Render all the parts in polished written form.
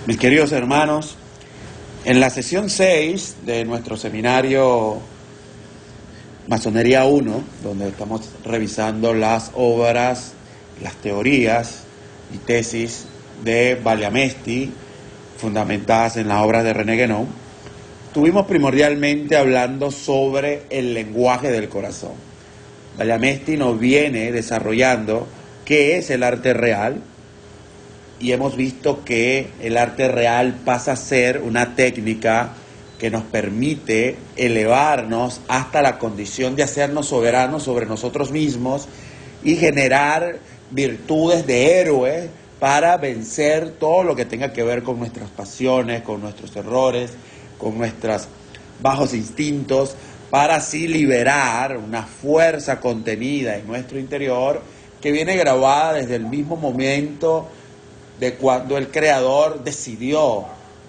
Mis queridos hermanos, en la sesión 6 de nuestro seminario Masonería 1, donde estamos revisando las obras, las teorías y tesis de Valiamesti, fundamentadas en las obras de René Guénon, estuvimos primordialmente hablando sobre el lenguaje del corazón. Valiamesti nos viene desarrollando qué es el arte real, y hemos visto que el arte real pasa a ser una técnica que nos permite elevarnos hasta la condición de hacernos soberanos sobre nosotros mismos y generar virtudes de héroe para vencer todo lo que tenga que ver con nuestras pasiones, con nuestros errores, con nuestros bajos instintos, para así liberar una fuerza contenida en nuestro interior que viene grabada desde el mismo momento de cuando el Creador decidió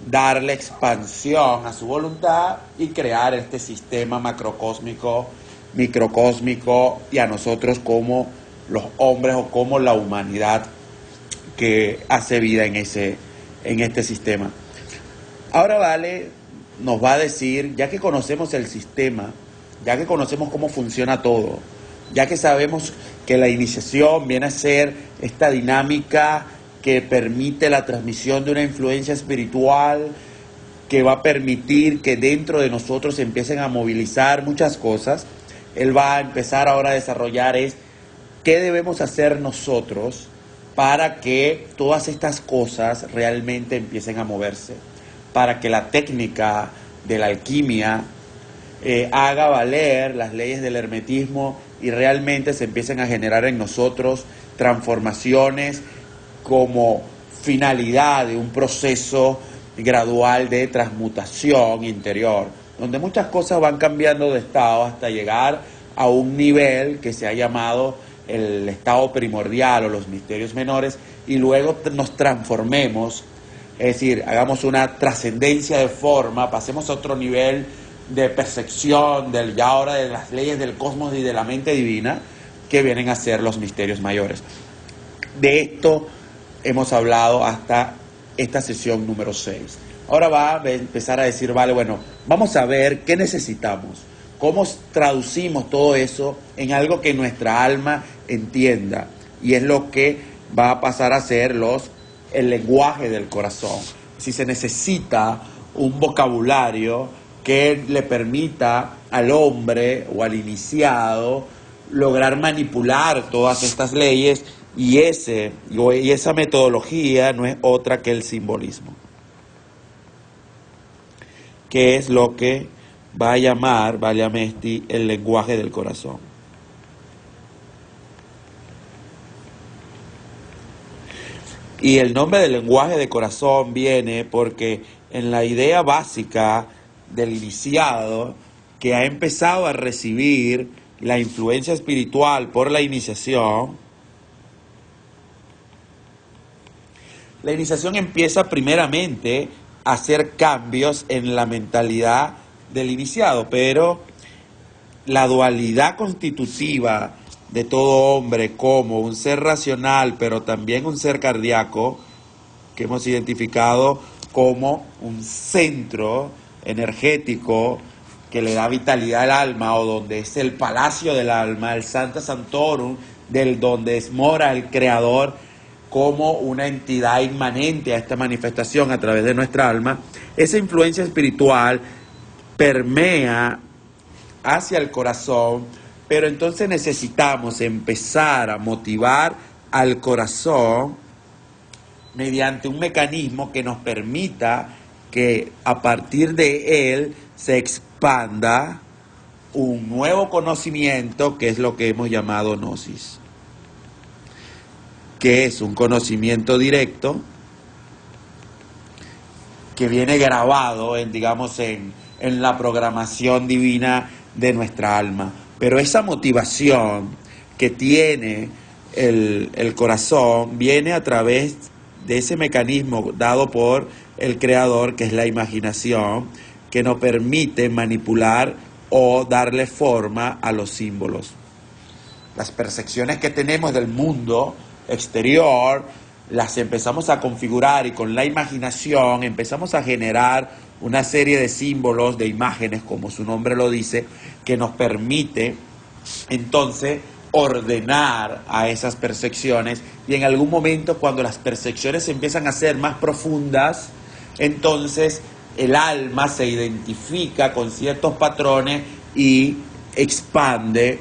darle expansión a su voluntad y crear este sistema macrocósmico, microcósmico, y a nosotros como los hombres o como la humanidad que hace vida en este sistema. Ahora Vale nos va a decir, ya que conocemos el sistema, ya que conocemos cómo funciona todo, ya que sabemos que la iniciación viene a ser esta dinámica que permite la transmisión de una influencia espiritual, que va a permitir que dentro de nosotros se empiecen a movilizar muchas cosas. Él va a empezar ahora a desarrollar qué debemos hacer nosotros para que todas estas cosas realmente empiecen a moverse, para que la técnica de la alquimia haga valer las leyes del hermetismo y realmente se empiecen a generar en nosotros transformaciones como finalidad de un proceso gradual de transmutación interior, donde muchas cosas van cambiando de estado hasta llegar a un nivel que se ha llamado el estado primordial o los misterios menores, y luego nos transformemos, es decir, hagamos una trascendencia de forma, pasemos a otro nivel de percepción ya ahora de las leyes del cosmos y de la mente divina, que vienen a ser los misterios mayores. De esto hemos hablado hasta esta sesión número 6. Ahora va a empezar a decir, vale, bueno, vamos a ver qué necesitamos, cómo traducimos todo eso en algo que nuestra alma entienda, y es lo que va a pasar a ser el lenguaje del corazón. Si se necesita un vocabulario que le permita al hombre o al iniciado lograr manipular todas estas leyes, y esa metodología no es otra que el simbolismo, que es lo que va a llamar Valiamesti el lenguaje del corazón. Y el nombre del lenguaje del corazón viene porque en la idea básica del iniciado, que ha empezado a recibir la influencia espiritual por la iniciación empieza primeramente a hacer cambios en la mentalidad del iniciado, pero la dualidad constitutiva de todo hombre como un ser racional, pero también un ser cardíaco, que hemos identificado como un centro energético que le da vitalidad al alma, o donde es el palacio del alma, el Sancta Sanctorum, donde mora el Creador, como una entidad inmanente a esta manifestación a través de nuestra alma. Esa influencia espiritual permea hacia el corazón, pero entonces necesitamos empezar a motivar al corazón mediante un mecanismo que nos permita que a partir de él se expanda un nuevo conocimiento, que es lo que hemos llamado gnosis, que es un conocimiento directo que viene grabado en la programación divina de nuestra alma. Pero esa motivación que tiene el corazón viene a través de ese mecanismo dado por el Creador, que es la imaginación, que nos permite manipular o darle forma a los símbolos. Las percepciones que tenemos del mundo exterior, las empezamos a configurar y con la imaginación empezamos a generar una serie de símbolos, de imágenes, como su nombre lo dice, que nos permite entonces ordenar a esas percepciones, y en algún momento cuando las percepciones empiezan a ser más profundas, entonces el alma se identifica con ciertos patrones y expande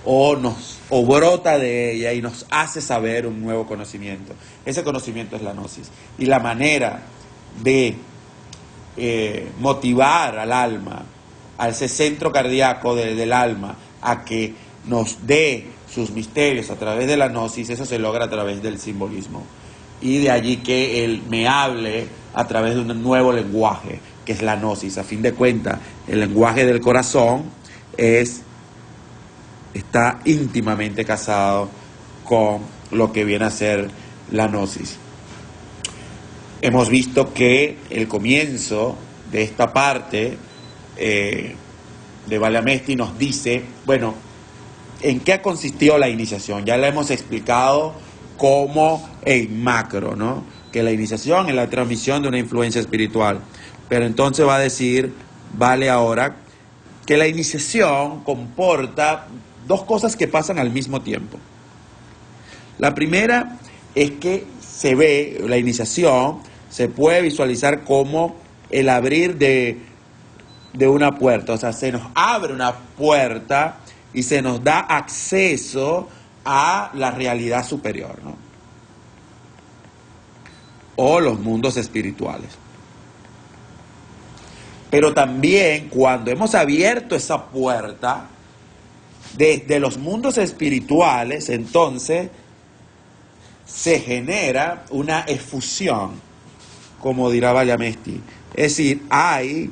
o brota de ella y nos hace saber un nuevo conocimiento. Ese conocimiento es la gnosis. Y la manera de motivar al alma, a ese centro cardíaco del alma, a que nos dé sus misterios a través de la gnosis, eso se logra a través del simbolismo. Y de allí que él me hable a través de un nuevo lenguaje, que es la gnosis. A fin de cuentas, el lenguaje del corazón está íntimamente casado con lo que viene a ser la gnosis. Hemos visto que el comienzo de esta parte de Valiamesti nos dice, bueno, ¿en qué consistió la iniciación? Ya la hemos explicado como en macro, ¿no? Que la iniciación es la transmisión de una influencia espiritual. Pero entonces va a decir, vale ahora, que la iniciación comporta dos cosas que pasan al mismo tiempo. La primera es que se ve, la iniciación se puede visualizar como el abrir de una puerta. O sea, se nos abre una puerta y se nos da acceso a la realidad superior, ¿no? O los mundos espirituales. Pero también cuando hemos abierto esa puerta desde los mundos espirituales, entonces se genera una efusión, como dirá Valiamesti. Es decir, hay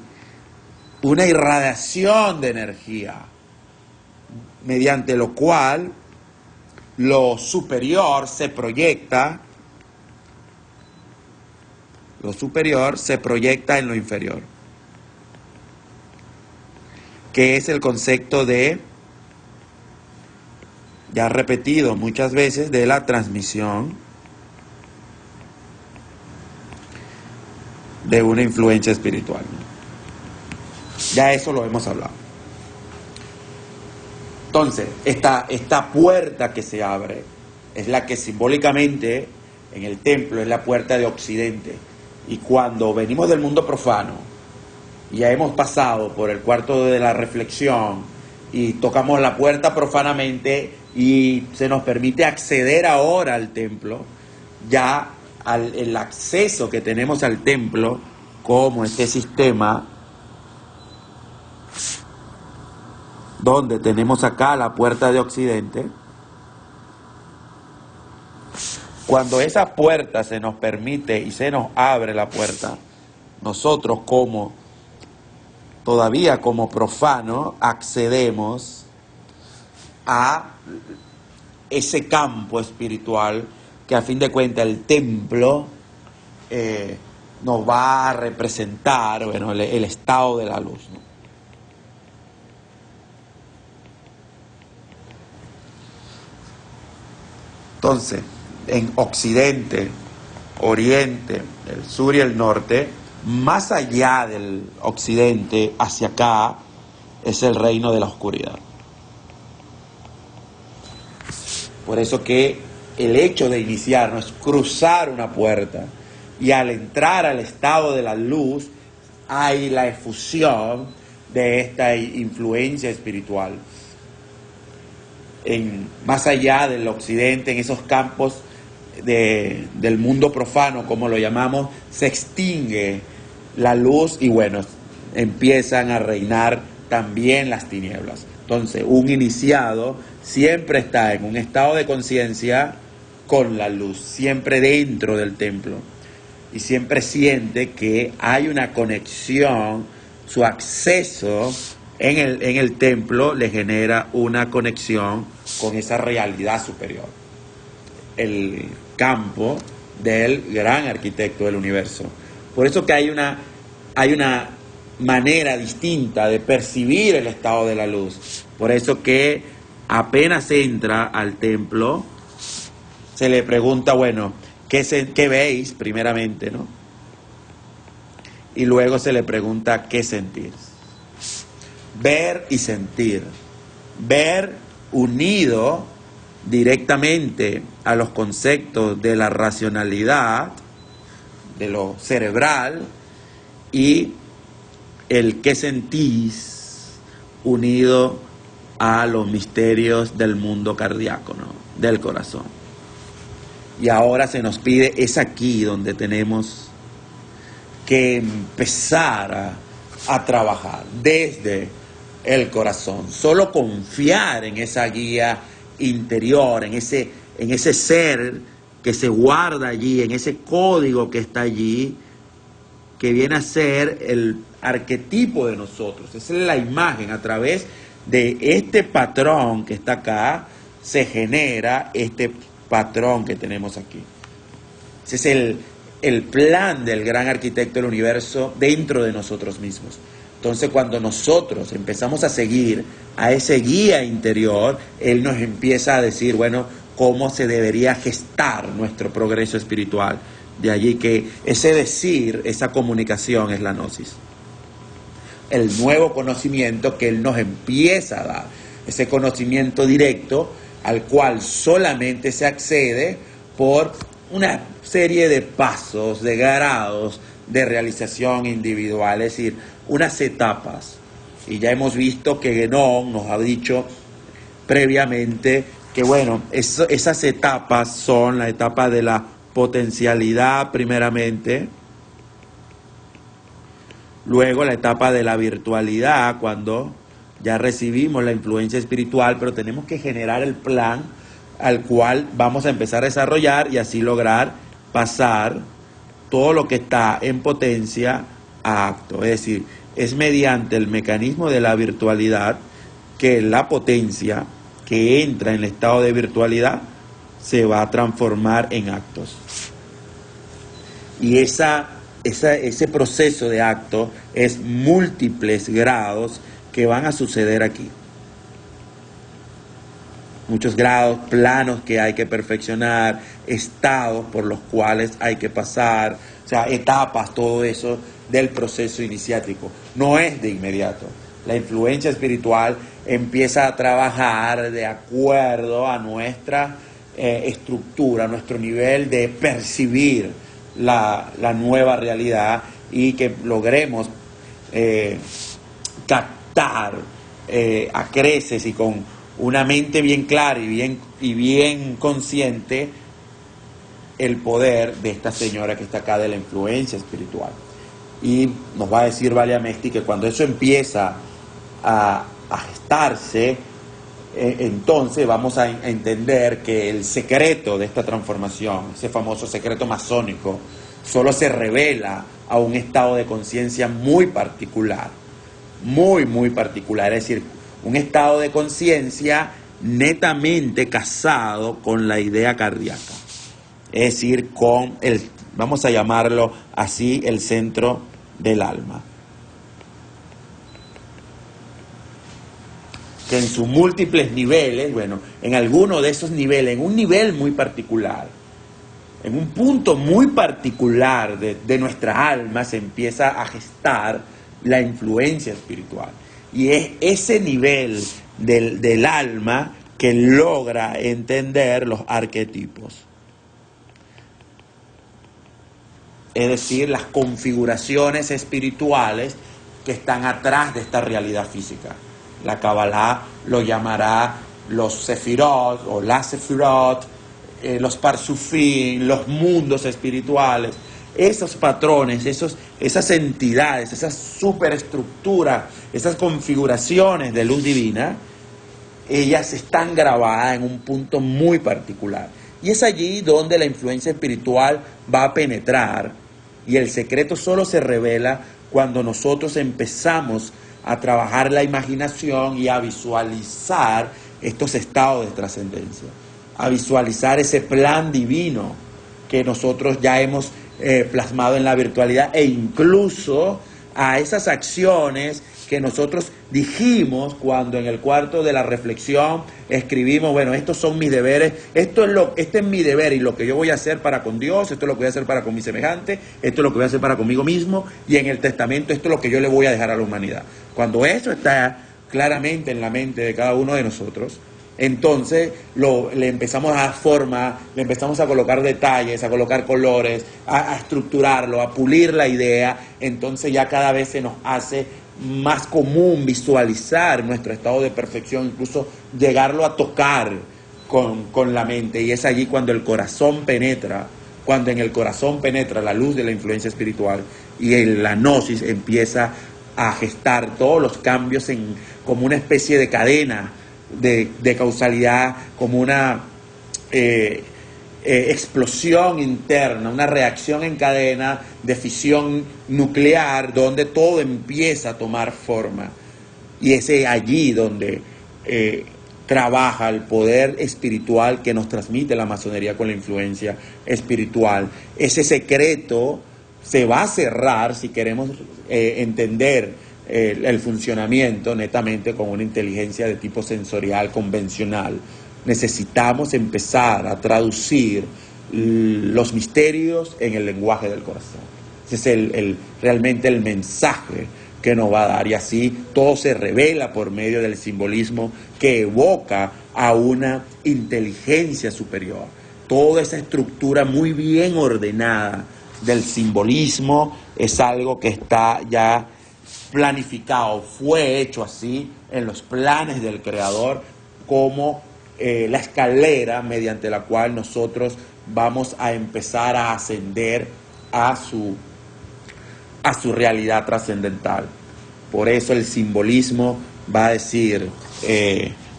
una irradiación de energía, mediante lo cual lo superior se proyecta en lo inferior, que es el concepto de, ya repetido muchas veces, de la transmisión de una influencia espiritual. Ya eso lo hemos hablado. Entonces, esta puerta que se abre es la que simbólicamente en el templo es la puerta de Occidente. Y cuando venimos del mundo profano, ya hemos pasado por el cuarto de la reflexión y tocamos la puerta profanamente y se nos permite acceder ahora al templo, ya el acceso que tenemos al templo como este sistema donde tenemos acá la puerta de Occidente. Cuando esa puerta se nos permite y se nos abre la puerta, nosotros todavía como profanos accedemos a ese campo espiritual que a fin de cuentas el templo nos va a representar, bueno, el estado de la luz, ¿no? Entonces, en Occidente, Oriente, el sur y el norte, más allá del Occidente, hacia acá, es el reino de la oscuridad. Por eso que el hecho de iniciarnos es cruzar una puerta, y al entrar al estado de la luz hay la efusión de esta influencia espiritual. Más allá del Occidente, en esos campos del mundo profano, como lo llamamos, se extingue la luz y bueno, empiezan a reinar también las tinieblas. Entonces, un iniciado siempre está en un estado de conciencia con la luz, siempre dentro del templo, y siempre siente que hay una conexión, su acceso en el templo le genera una conexión con esa realidad superior, el campo del gran arquitecto del universo. Por eso que hay una manera distinta de percibir el estado de la luz. Por eso que apenas entra al templo, se le pregunta, bueno, ¿Qué veis primeramente, no? Y luego se le pregunta ¿qué sentir? Ver y sentir. Ver unido directamente a los conceptos de la racionalidad, de lo cerebral, y el qué sentís unido a los misterios del mundo cardíaco, ¿no? Del corazón. Y ahora se nos pide, es aquí donde tenemos que empezar a trabajar desde el corazón. Solo confiar en esa guía interior, en ese ser que se guarda allí, en ese código que está allí, que viene a ser el arquetipo de nosotros. Esa es la imagen. A través de este patrón que está acá, se genera este patrón que tenemos aquí. Ese es el plan del gran arquitecto del universo dentro de nosotros mismos. Entonces, cuando nosotros empezamos a seguir a ese guía interior, él nos empieza a decir, bueno, cómo se debería gestar nuestro progreso espiritual. De allí que ese decir, esa comunicación es la gnosis. El nuevo conocimiento que él nos empieza a dar, ese conocimiento directo al cual solamente se accede por una serie de pasos, de grados de realización individual, es decir, unas etapas. Y ya hemos visto que Guénon nos ha dicho previamente que, bueno, esas etapas son la etapa de la potencialidad primeramente, luego la etapa de la virtualidad, cuando ya recibimos la influencia espiritual, pero tenemos que generar el plan al cual vamos a empezar a desarrollar y así lograr pasar todo lo que está en potencia a acto. Es decir, es mediante el mecanismo de la virtualidad que la potencia que entra en el estado de virtualidad se va a transformar en actos. Y ese proceso de acto es múltiples grados que van a suceder aquí. Muchos grados, planos que hay que perfeccionar, estados por los cuales hay que pasar, o sea, etapas, todo eso del proceso iniciático. No es de inmediato. La influencia espiritual empieza a trabajar de acuerdo a nuestra estructura, a nuestro nivel de percibir la nueva realidad y que logremos captar a creces y con una mente bien clara y bien consciente el poder de esta señora que está acá de la influencia espiritual. Y nos va a decir Valiamesti que cuando eso empieza a gestarse, entonces vamos a entender que el secreto de esta transformación, ese famoso secreto masónico, solo se revela a un estado de conciencia muy particular, muy particular, es decir, un estado de conciencia netamente casado con la idea cardíaca, es decir, con vamos a llamarlo así, el centro del alma, que en sus múltiples niveles, bueno, en alguno de esos niveles, en un nivel muy particular, en un punto muy particular de nuestra alma, se empieza a gestar la influencia espiritual. Y es ese nivel del alma que logra entender los arquetipos. Es decir, las configuraciones espirituales que están atrás de esta realidad física. La Kabbalah lo llamará los Sefirot o las Sefirot, los Parsufim, los mundos espirituales. Esos patrones, esas entidades, esas superestructuras, esas configuraciones de luz divina, ellas están grabadas en un punto muy particular. Y es allí donde la influencia espiritual va a penetrar. Y el secreto solo se revela cuando nosotros empezamos a trabajar la imaginación y a visualizar estos estados de trascendencia, a visualizar ese plan divino que nosotros ya hemos plasmado en la virtualidad e incluso a esas acciones que nosotros dijimos cuando en el cuarto de la reflexión escribimos, bueno, estos son mis deberes, este es mi deber y lo que yo voy a hacer para con Dios, esto es lo que voy a hacer para con mi semejante, esto es lo que voy a hacer para conmigo mismo, y en el testamento esto es lo que yo le voy a dejar a la humanidad. Cuando eso está claramente en la mente de cada uno de nosotros, entonces le empezamos a dar forma, le empezamos a colocar detalles, a colocar colores, a estructurarlo, a pulir la idea. Entonces ya cada vez se nos hace más común visualizar nuestro estado de perfección, incluso llegarlo a tocar con la mente. Y es allí cuando el corazón penetra, cuando en el corazón penetra la luz de la influencia espiritual y la gnosis empieza a gestar todos los cambios como una especie de cadena de causalidad, como una explosión interna, una reacción en cadena de fisión nuclear, donde todo empieza a tomar forma. Y es allí donde trabaja el poder espiritual que nos transmite la masonería con la influencia espiritual. Ese secreto se va a cerrar si queremos entender el funcionamiento netamente con una inteligencia de tipo sensorial convencional. Necesitamos empezar a traducir los misterios en el lenguaje del corazón. Ese es realmente el mensaje que nos va a dar, y así todo se revela por medio del simbolismo que evoca a una inteligencia superior. Toda esa estructura muy bien ordenada del simbolismo es algo que está ya planificado, fue hecho así en los planes del Creador como la escalera mediante la cual nosotros vamos a empezar a ascender a su realidad trascendental. Por eso el simbolismo va a decir,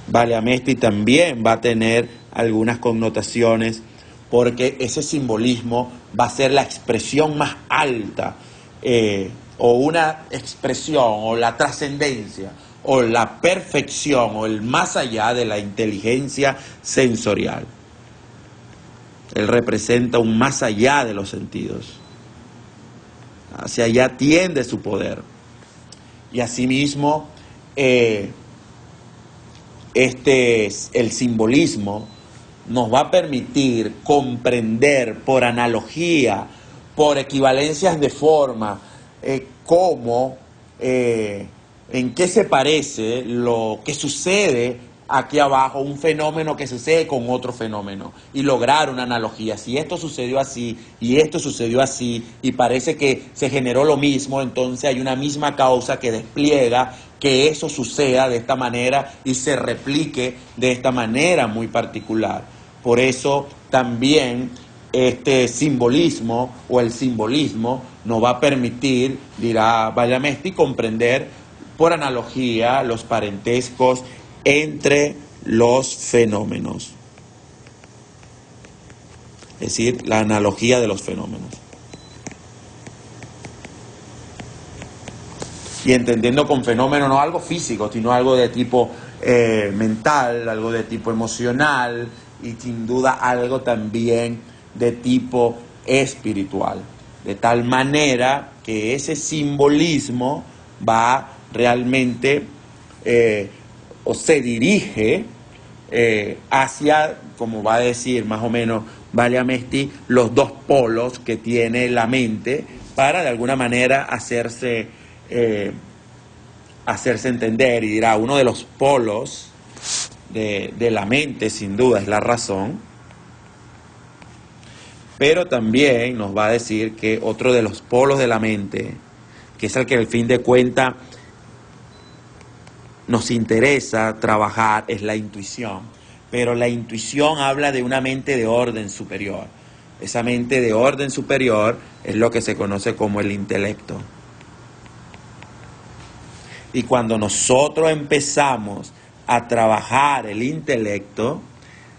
Valiamesti también va a tener algunas connotaciones, porque ese simbolismo va a ser la expresión más alta, o una expresión, o la trascendencia, o la perfección, o el más allá de la inteligencia sensorial. Él representa un más allá de los sentidos. Hacia allá tiende su poder. Y asimismo, el simbolismo nos va a permitir comprender por analogía, por equivalencias de forma, cómo, en qué se parece lo que sucede aquí abajo, un fenómeno que sucede con otro fenómeno, y lograr una analogía. Si esto sucedió así y esto sucedió así y parece que se generó lo mismo, entonces hay una misma causa que despliega que eso suceda de esta manera y se replique de esta manera muy particular. Por eso también este simbolismo o el simbolismo nos va a permitir, dirá Valiamesti, comprender por analogía los parentescos entre los fenómenos. Es decir, la analogía de los fenómenos. Y entendiendo con fenómeno no algo físico, sino algo de tipo mental, algo de tipo emocional y sin duda algo también de tipo espiritual. De tal manera que ese simbolismo va realmente o se dirige hacia, como va a decir más o menos Valiamesti, los dos polos que tiene la mente para de alguna manera hacerse entender, y dirá, uno de los polos de la mente sin duda es la razón, pero también nos va a decir que otro de los polos de la mente, que es el que al fin de cuentas nos interesa trabajar, es la intuición. Pero la intuición habla de una mente de orden superior. Esa mente de orden superior es lo que se conoce como el intelecto. Y cuando nosotros empezamos a trabajar el intelecto,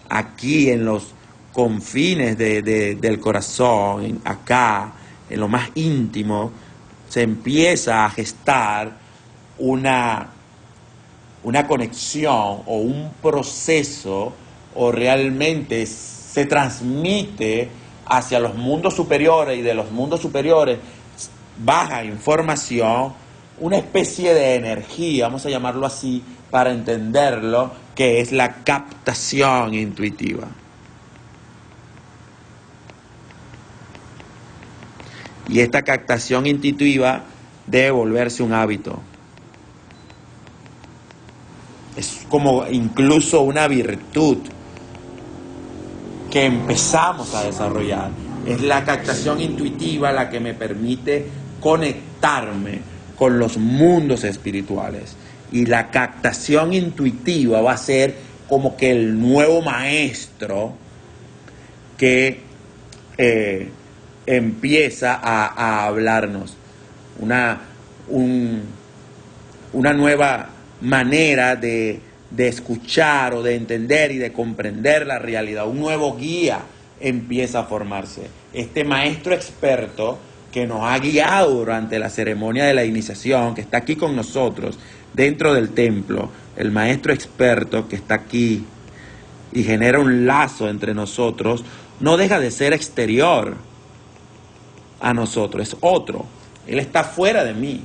aquí en los confines del corazón, acá, en lo más íntimo, se empieza a gestar una conexión o un proceso, o realmente se transmite hacia los mundos superiores, y de los mundos superiores baja información, una especie de energía, vamos a llamarlo así, para entenderlo, que es la captación intuitiva. Y esta captación intuitiva debe volverse un hábito. Es como incluso una virtud que empezamos a desarrollar. Es la captación intuitiva la que me permite conectarme con los mundos espirituales. Y la captación intuitiva va a ser como que el nuevo maestro que empieza a hablarnos. Una nueva manera de escuchar o de entender y de comprender la realidad. Un nuevo guía empieza a formarse. Este maestro experto que nos ha guiado durante la ceremonia de la iniciación, que está aquí con nosotros dentro del templo, el maestro experto que está aquí y genera un lazo entre nosotros, no deja de ser exterior a nosotros, es otro. Él está fuera de mí,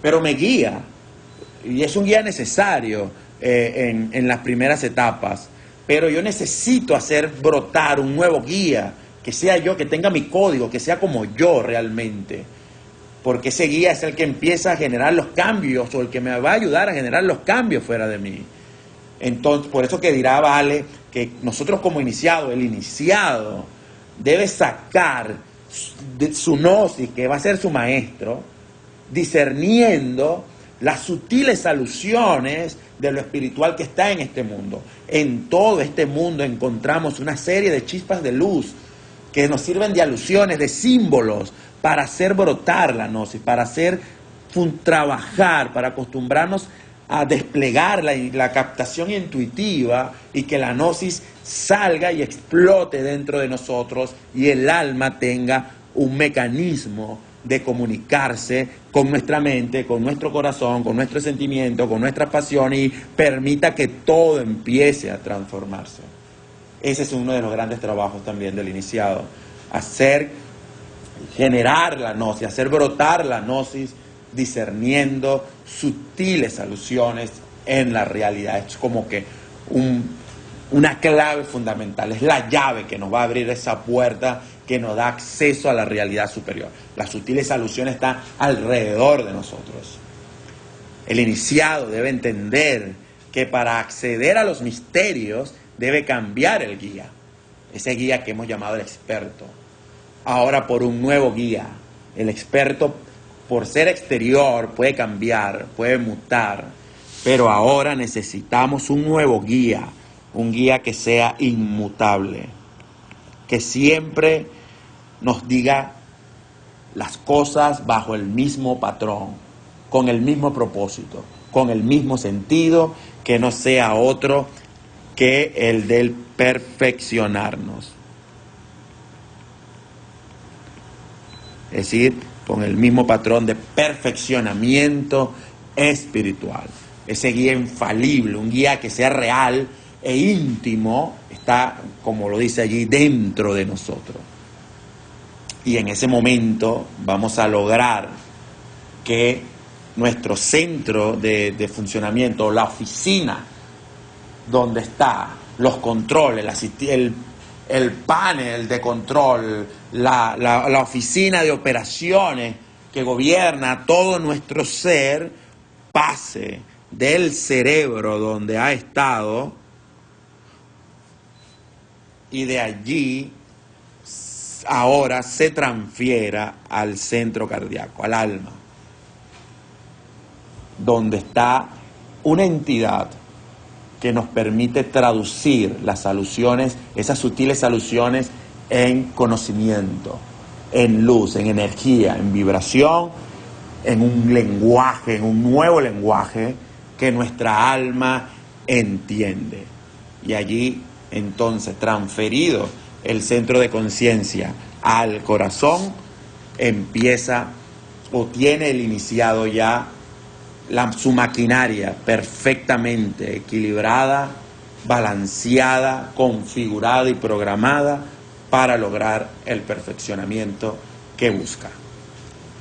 pero me guía. Y es un guía necesario en las primeras etapas. Pero yo necesito hacer brotar un nuevo guía, que sea yo, que tenga mi código, que sea como yo realmente. Porque ese guía es el que empieza a generar los cambios, o el que me va a ayudar a generar los cambios fuera de mí. Entonces, por eso que dirá Vale, que nosotros como iniciado, el iniciado debe sacar de su gnosis, que va a ser su maestro, discerniendo las sutiles alusiones de lo espiritual que está en este mundo. En todo este mundo encontramos una serie de chispas de luz que nos sirven de alusiones, de símbolos, para hacer brotar la gnosis, para hacer trabajar, para acostumbrarnos a desplegar la captación intuitiva y que la gnosis salga y explote dentro de nosotros y el alma tenga un mecanismo de comunicarse con nuestra mente, con nuestro corazón, con nuestro sentimiento, con nuestras pasiones y permita que todo empiece a transformarse. Ese es uno de los grandes trabajos también del iniciado, generar la gnosis, hacer brotar la gnosis discerniendo sutiles alusiones en la realidad. Es como que una clave fundamental, es la llave que nos va a abrir esa puerta que nos da acceso a la realidad superior. Las sutiles alusiones están alrededor de nosotros. El iniciado debe entender que para acceder a los misterios debe cambiar el guía, ese guía que hemos llamado el experto, ahora por un nuevo guía. El experto, por ser exterior, puede cambiar, puede mutar, pero ahora necesitamos un nuevo guía, un guía que sea inmutable, que siempre nos diga las cosas bajo el mismo patrón, con el mismo propósito, con el mismo sentido, que no sea otro que el del perfeccionarnos. Es decir, con el mismo patrón de perfeccionamiento espiritual. Ese guía infalible, un guía que sea real e íntimo, está, como lo dice allí, dentro de nosotros. Y en ese momento vamos a lograr que nuestro centro de funcionamiento, la oficina donde están los controles, el panel de control, la oficina de operaciones que gobierna todo nuestro ser, pase del cerebro donde ha estado y de allí ahora se transfiera al centro cardíaco, al alma, donde está una entidad que nos permite traducir las alusiones, esas sutiles alusiones, en conocimiento, en luz, en energía, en vibración, en un lenguaje, en un nuevo lenguaje que nuestra alma entiende. Y allí, entonces, transferido el centro de conciencia al corazón, empieza o tiene el iniciado ya su maquinaria perfectamente equilibrada, balanceada, configurada y programada para lograr el perfeccionamiento que busca.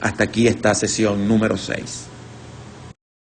Hasta aquí esta sesión número 6.